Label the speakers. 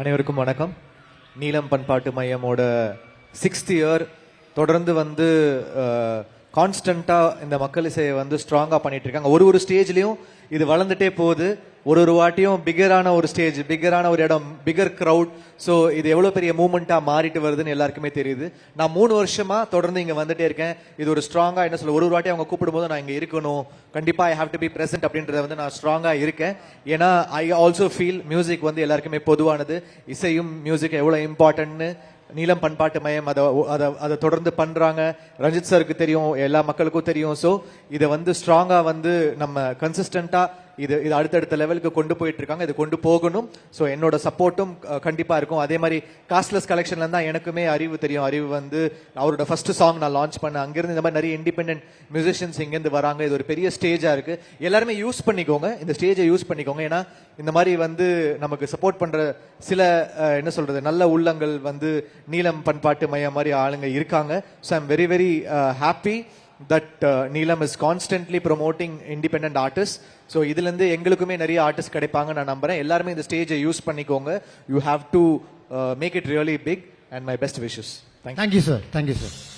Speaker 1: அனைவருக்கும் வணக்கம். நீலம் பண்பாட்டு மையமோட 6th இயர் தொடர்ந்து வந்து கான்ஸ்டண்டா இந்த மக்கள் இசையை வந்து ஸ்ட்ராங்கா பண்ணிட்டு இருக்காங்க. ஒரு ஸ்டேஜ்லயும் இது வளர்ந்துட்டே போகுது. ஒரு வாட்டியும் பிகரான ஒரு ஸ்டேஜ், பிகரான ஒரு இடம், பிகர் கிரவுட். ஸோ இது எவ்வளவு பெரிய மூமெண்டா மாறிட்டு வருதுன்னு எல்லாருக்குமே தெரியுது. நான் 3 வருஷமா தொடர்ந்து இங்க வந்துட்டே இருக்கேன். இது ஒரு ஸ்ட்ராங்கா என்ன சொல்ல, ஒரு வாட்டி அவங்க கூப்பிடும் போது நான் இங்க இருக்கணும், கண்டிப்பா I have to be present அப்படின்றத வந்து நான் ஸ்ட்ராங்கா இருக்கேன். ஏன்னா ஐ ஆல்சோ ஃபீல் மியூசிக் வந்து எல்லாருக்குமே பொதுவானது. இசையும் மியூசிக் எவ்வளவு இம்பார்ட்டன்ட்னு நீலம் பண்பாட்டு மையம் அதை தொடர்ந்து பண்றாங்க. ரஞ்சித் சருக்கு தெரியும், எல்லா மக்களுக்கும் தெரியும். ஸோ இதை வந்து ஸ்ட்ராங்கா வந்து நம்ம கன்சிஸ்டன்டா இது அடுத்தடுத்த லெவலுக்கு கொண்டு போயிட்டு இருக்காங்க. இது கொண்டு போகணும். ஸோ என்னோட சப்போர்ட்டும் கண்டிப்பா இருக்கும். அதே மாதிரி காஸ்ட்லெஸ் கலெக்ஷன்ல தான் எனக்குமே அறிவு தெரியும். அறிவு வந்து அவரோட ஃபர்ஸ்ட் சாங் நான் லான்ச் பண்ணேன். அங்கிருந்து இந்த மாதிரி நிறைய இண்டிபெண்டன்ட் மியூசிஷியன்ஸ் இங்கிருந்து வராங்க. இது ஒரு பெரிய ஸ்டேஜா இருக்கு. எல்லாருமே யூஸ் பண்ணிக்கோங்க, இந்த ஸ்டேஜை யூஸ் பண்ணிக்கோங்க. ஏன்னா இந்த மாதிரி வந்து நமக்கு சப்போர்ட் பண்ற சில என்ன சொல்றது நல்ல உள்ளங்கள் வந்து நீலம் பண்பாட்டு மையம் மாதிரி ஆளுங்க இருக்காங்க. So I'm very very happy that Neelam is constantly promoting independent artists. So இதிலிருந்து எங்களுக்குமே நிறைய ஆர்டிஸ்ட் கிடைப்பாங்க நான் நம்புறேன். எல்லாருமே இந்த ஸ்டேஜை யூஸ் பண்ணிக்கோங்க. You have to make it really big and my best wishes.
Speaker 2: Thank you sir. Thank you sir.